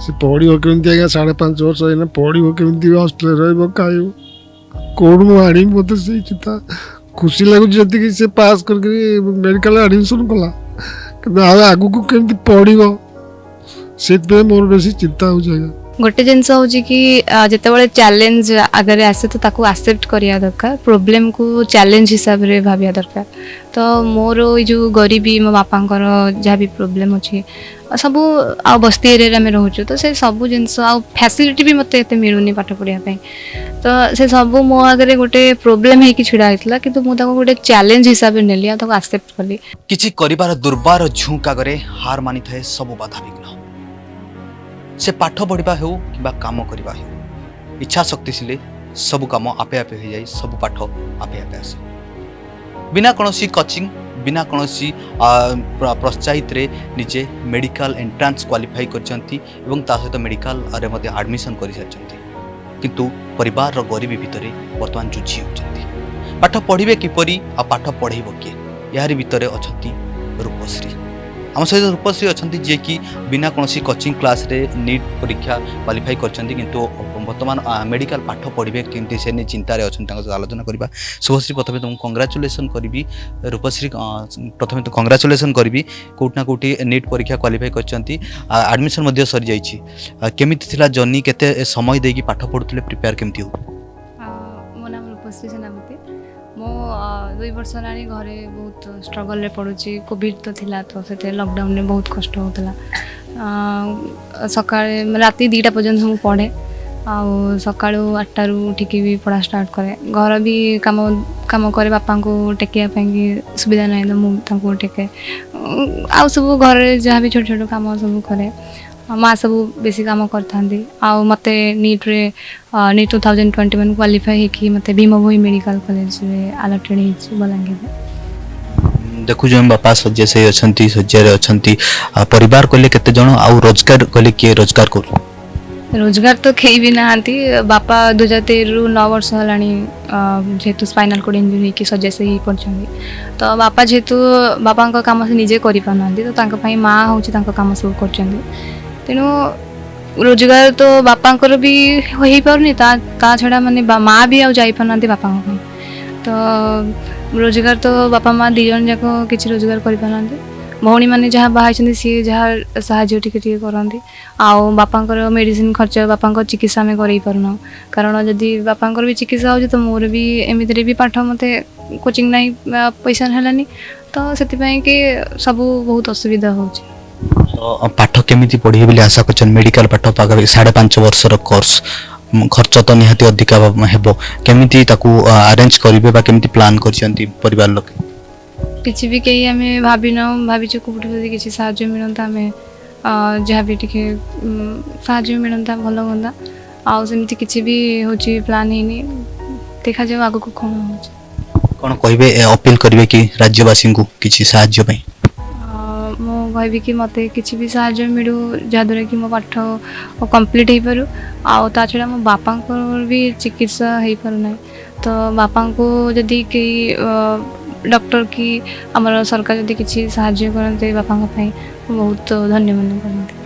से पढ़ो केमती आज्ञा 5.5 वर्ष है पढ़ो केमती हस्टेल रही कौन मुझे मत से चिंता खुशी लगुच जी से पास कर मेडिकल एडमिशन कला कि आगू को केमती पढ़ो से मोर बेसी चिंता हो गोटे जिनस हूँ कि जिते चैलेंज आगे आसे तो ताकू एक्सेप्ट करिया दरकार प्रॉब्लम को चैलेंज हिसाब से भाविया दरकार तो मोर जो गरीबी मो बापांकर जहाँ भी प्रॉब्लम अच्छी सब आ बस्ती एरिया में रोचु तो से सब जिनस आ फैसिलिटी भी मत एत मिलूनी पाठ पढ़ाई तो से सब मो आगे गोटे प्रॉब्लम है कि छिड़ा होता कि मुझे गोटे चैलेंज हिसाब से नेली एक्सेप्ट कली किछि करिबार दुर्बार झुंका करे हार मानी थाए सब बाधा विघ्न से पाठ पढ़ा हो कि काम करवा हो इच्छा शक्ति सिले सब काम आपे आपे हो जाए सब पाठ आपे आपे आसे बिना कौन कोचिंग बिना कौन प्रोत्साहित रे निजे मेडिकल एंट्रांस क्वालिफाई करछंती एवं ता सहित मेडिकल रे मध्ये एडमिशन करि सारछंती किंतु परिवार रो गरीबी भितरे वर्तमान जुझी होचंती पाठ पढ़िबे किपरि आ पाठ पढ़ेइबो के यारी भितरे अछंती रूपश्री आम सहित रूपश्री अच्छा जी कि बिना कौन कोचिंग क्लास रे नीट परीक्षा क्वालिफाई करछंती किंतु वर्तमान मेडिकल पाठ पढ़े केमती से नहीं चिंतार अच्छा आलोचना करवा शुभश्री प्रथम तुमको कंग्राचुलेसन करी रूपश्री प्रथम तो कंग्राचुलेसन करी कौटना कौटी नीट परीक्षा क्वालिफाई करछंती एडमिशन सरी जाइए केमिति थिला जर्नी केते समय देकी पाठ पढ़ुतले प्रिपेयर केमती हो मो नाम रूपश्री सेनापति मो 2 वर्ष हेलाणी घरे बहुत स्ट्रगल रे पड़ुची कोविड तो थिला तो से लॉकडाउन में बहुत कष्ट होता सका राति 2टा पर्यंत मु पढ़े आउ सका 8 उठिकी भी पढ़ा स्टार्ट करे घर भी काम करे बापा को टेकिया सुविधा ना तो मुझे टेके आउ सब घर जहाँ भी छोट छोट काम सब करे माँ सब बेसी काम करथांती आउ मते नीट 2021 क्वालिफाई होकि मते भीमभोई मेडिकल कॉलेज रे अलॉटेड है बलांगीर देखु जो बापा सज्जे से अछंती सज्जे रे अछंती परिवार कोले केते जण आउ रोजगार कोले के रोजगार करू रोजगार तो खेई भी नहांती बापा 2013 रु 9 वर्ष हेलाणी जेहेतु स्पाइनल कोड इंजुरी की सज्जे से ही पड़छंती तो बापा जेहेतु बापा काम से निजे करि पानांती तो तांका पई माँ होची तांका काम सब करछंती तेणु रोजगार तो बापांकर भी हो पारनी ता छड़ा माने माँ भी आ जाई पानांती बापा तो रोजगार तो बापा माँ 2 जन जाक किसी रोजगार करि पानांती भौणी मैंने जहाँ बाहर सी जहाँ साहाଯ୍य टिके करती आउ बापांकर मेडिसिन खर्च बापा चिकित्सा में कर पारना कारण जदि बापांकर भी चिकित्सा हो तो मोर भी एमती भी पाठ मत कोचिंग नहीं पैसा है तो से कि सब बहुत असुविधा हो पाठ केमिति पढ़िए बोली आशा कर मेडिकल पाठ पाखा 5.5 वर्षर कोर्स खर्च तो निहाती अधिका हेबो केमिति ताकू अरेंज करिवे बा केमिति प्लान करछंती परिवार लोक किसी भी कहीं आम भाभी कौटी किसी साहाଯ୍य मिलता आम जहाँ भी टे साहाଯ୍य मिलता भल हाँ आउ सेमती किसी भी हूँ प्लान है देखा जाओ आगू को कौन हो कौन कहे अपील करेंगे कि राज्यवासी को किसी साहाଯ୍य पे कहबी कि मत किसी भी साहाଯ୍य मिलू जहाँद्वारा कि मो पाठ कंप्लीट हो पारू आउ ता छड़ा मो बापा भी चिकित्सा हो पारना तो बापा को जदि कई डॉक्टर की आमर सरकार जदि किसी साहाଯ୍य करते बापा बहुत धन्य मन करते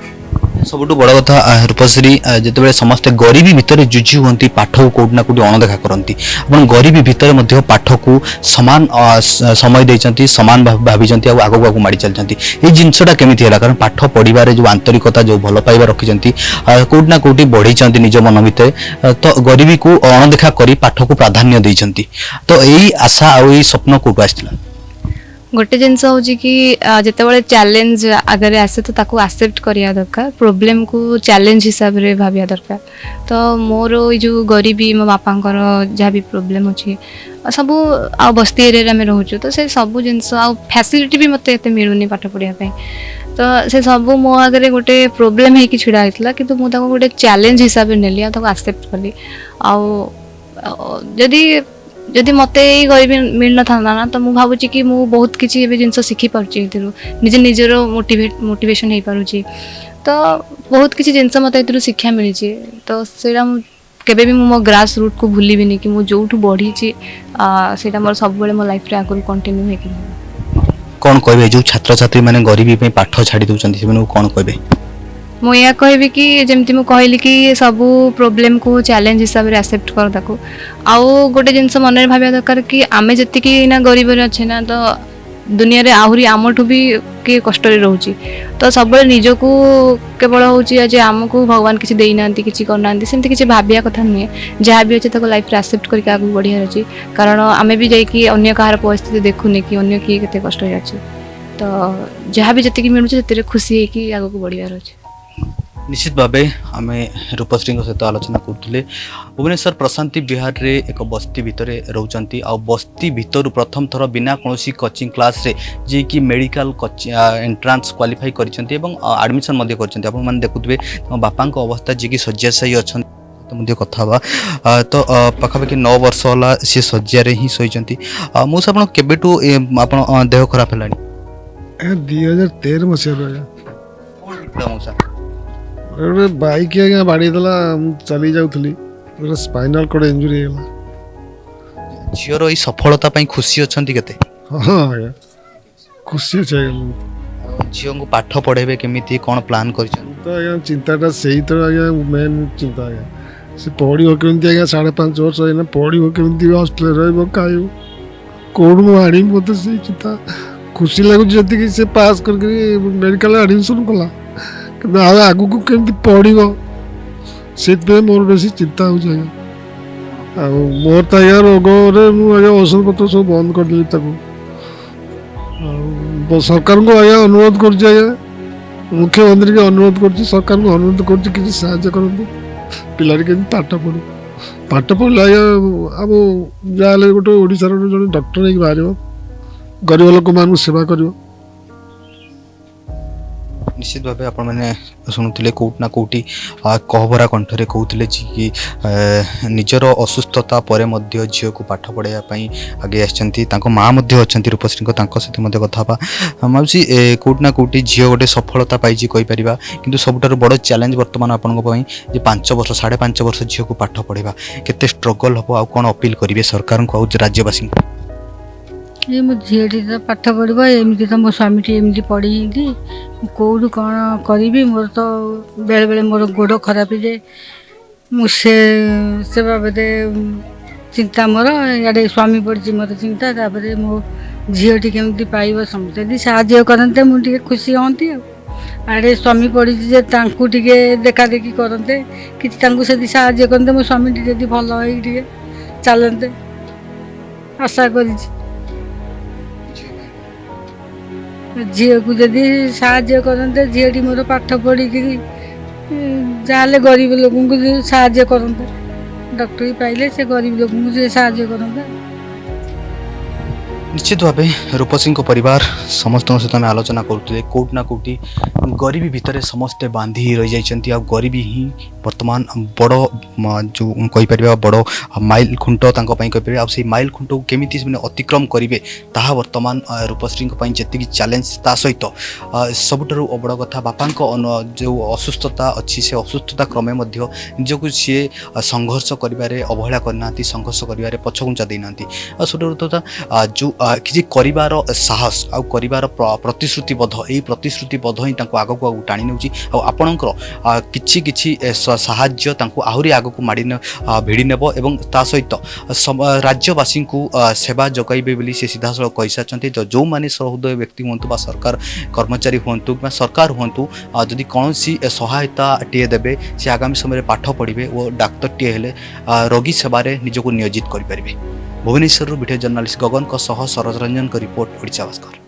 सबुठ बड़ कथा रूपश्री जिते समस्ते गरीबी भितर जुझी हुई पाठ को कौटना कौटी अणदेखा करती अपन गरीबी भितर पाठ को सामान समय देते सामान भाभी आगू आगू माड़ी चलती ये जिनसा केमी है कारण पाठ पढ़ार जो आंतरिकता जो भल पाइबा रखिंट कौटना कौटी बढ़ई निज मन भितर तो गरीबी को अणदेखा कर पाठ को प्राधान्य देते तो यही आशा आ स्वप्न कौटू आसला गोटे जिनस हूँ कि जिते चैलेंज आगे आसे तो ताकू एक्सेप्ट करिया दरकार प्रॉब्लम को चैलेंज हिसाब से भाविया दरकार तो मोर जो गरीबी मो बापांकर जहाँ भी प्रॉब्लम अच्छी सब आ बस्ती एरिया में रोचु तो से सब जिनस आ फैसिलिटी भी मत एत मिलूनी पाठ पढ़ाई तो से सब मो आगे गोटे प्रॉब्लम है कि छिड़ा होता कि मुझे गोटे चैलेंज हिसाब से नेली एक्सेप्ट कली आउ जदि मत गरीबी मिल था ना तो मुझे भावुँ कि मुझे बहुत किसी जिनस शिखी पार्टी निजे निजर मोटिवेशन हो पारुची तो बहुत किसी जिनस मत शिक्षा मिली तो सेटा केबे भी मो ग्रास रूट को भूलिबिनी कि मुझे जो बढ़ी से मोर सब मो लाइफ रे आगु कंटिन्यू हो कौन कहे जो छात्र छात्री मैंने गरीबी पाठ छाड़ी दौरान कौन कहे ମୁଁ ଏହା କହିବି କି ଯେମିତି ମୁଁ କହିଲି କି ସବୁ ପ୍ରୋବ୍ଲେମକୁ ଚ୍ୟାଲେଞ୍ଜ ହିସାବରେ ଆକ୍ସେପ୍ଟ କର ତାକୁ ଆଉ ଗୋଟେ ଜିନିଷ ମନରେ ଭାବିବା ଦରକାର କି ଆମେ ଯେତିକି ନା ଗରିବରେ ଅଛେ ନା ତ ଦୁନିଆରେ ଆହୁରି ଆମଠୁ ବି କିଏ କଷ୍ଟରେ ରହୁଛି ତ ସବୁବେଳେ ନିଜକୁ କେବଳ ହେଉଛି ଯେ ଆମକୁ ଭଗବାନ କିଛି ଦେଇନାହାନ୍ତି କିଛି କରୁନାହାନ୍ତି ସେମିତି କିଛି ଭାବିବା କଥା ନୁହେଁ ଯାହା ବି ଅଛି ତାକୁ ଲାଇଫରେ ଆକ୍ସେପ୍ଟ କରିକି ଆଗକୁ ବଢ଼ିବାର ଅଛି କାରଣ ଆମେ ବି ଯାଇକି ଅନ୍ୟ କାହାର ପରିସ୍ଥିତି ଦେଖୁନେ କି ଅନ୍ୟ କିଏ କେତେ କଷ୍ଟରେ ଅଛି ତ ଯାହା ବି ଯେତିକି ମିଳୁଛି ସେଥିରେ ଖୁସି ହେଇକି ଆଗକୁ ବଢ଼ିବାର ଅଛି। निश्चित भावे आम रूपश्री सहित आलोचना करुले भुवनेश्वर प्रशांति विहार रे एक बस्ती भितर रोचंती आ बस्ती भितर प्रथम थर बिना कौन कोचिंग क्लास रे जी कि मेडिकल एंट्रांस क्वालिफाई करछंती एवं एडमिशन मध्य करछंती आपण माने देखुतबे बापा को अवस्था जी कि शय्याशायी अछंती कथा तो पाखापाखि 9 वर्ष होला सी शय्या ही शोइचंती मौसा आपण केबेटू आपण देह खराब हेलानी 2013 मसीहा मौसा गोटे बाइक आज्ञा बाड़ी देला चली जाऊली गोटे स्पाइनाल कॉर्ड इंजुरी होगा झीर ये सफलता खुशी अच्छा केते हाँ आज्ञा खुशी अच्छे झील को पाठ पढ़ेबे केमिति कौन प्लान कर तो आज्ञा चिंताटा से तो आज्ञा मेन चिंता आज्ञा से पढ़ो केमती आज्ञा 5.5 वर्ष है पढ़ो केमती हॉस्टेल रही खाइब कौन आनी मत से चिंता खुशी लगुच जी से पास करके मेडिकल एडमिशन कला आगू को केमती पढ़ से मोर बेसी चिंता हो मोर तो आज्ञा रोग मुझे औषध पत्र सब बंद करदेली सरकार को आज्ञा अनुरोध कर मुख्यमंत्री के अनुरोध कर सरकार को अनुरोध कर साहाय्य करूँ पिला पाठ पढ़ू पाठ पढ़ले आज्ञा आम जहाँ गोटे ओडार जो डॉक्टर नहीं बाहर गरीब लोक मान सेवा कर निश्चित भाव आप शुणुले कौटना कौटी कहभरा कंठरे कहते कि निजर असुस्थता पर झील को पाठ पढ़ाई आगे आसती माँ अच्छा रूपश्री सहित कथा माउसी कौटना कौटी झील गोटे सफलता पाई कहीपर कि सबुठ बड़ चैलेंज बर्तमान आपण 5 वर्ष 5.5 वर्ष झील को पाठ पढ़ाइबा केते स्ट्रगल हम आउ कौन अपील करेंगे सरकार को राज्यवासी ये मो झीटी तो पाठ पढ़ब एमती तो मो स्वामी एमती पढ़ी कौटू कौन करी मोर तो बेले बेले मोर गोड़ खराब हो जाए मुझे बाबदे चिंता मोर इे स्वामी पड़ी मत चिंता तापर मो झीटी केमती पाइब समझते यदि साहय करते मुझे खुशी हमें आड़े स्वामी पड़ी देखा देखी करते कि साहय करते मो स्वामी जी भल हो चलते आशा कर झील को जदि साहय करते झीटी मोर पाठ पढ़ी जहाँ गरीब लोक को साहय करते डॉक्टर पाइले से गरीब लोक को साहय करते निश्चित भाव रूपश्री परिवार समस्त सहित आम आलोचना करुले कौटना कौटी गरीबी भितर समस्ते बांधि रही जाइछंती आ गरीबी ही वर्तमान बड़ जो कहीपर बड़ माइल खुंट कहीपर आ माइल खुंट को केमिति अतिक्रम करेंगे ताहा वर्तमान रूपश्री जी चैलेंज ता सहित सबुठारु बड़ कथा बापा जो असुस्थता अच्छी से असुस्थता क्रमे निजक सी संघर्ष कर अवहेला करना संघर्ष कर पछघुंचा देना सबुठ जो किसी करिवार साहस आ करिवार प्रतिश्रुतिबद्ध यही प्रतिश्रुतिबद्ध ही आगक आग टाणी नौची आपणकर किछि किछि साहाय्य तांको आहुरी आगक माड़ी भिड़ी नेब एवं ता सहित राज्यवासी को सेवा जगाइबे बोली से सीधासलख कहि सारछन्ती जो माने सहृदय व्यक्ति हुंतु बा सरकार कर्मचारी हुंतु बा सरकार हुंतु जदि कौनसी सहायता टीए देबे से आगामी समय पाठ पढ़िबे और डाक्तर टीए हेले रोगी सेवारे निजको नियोजित करि परिबे। भुवनेश्वर वीडियो जर्नलिस्ट गगन सह सरज रंजन रिपोर्ट ओडिशा भास्कर।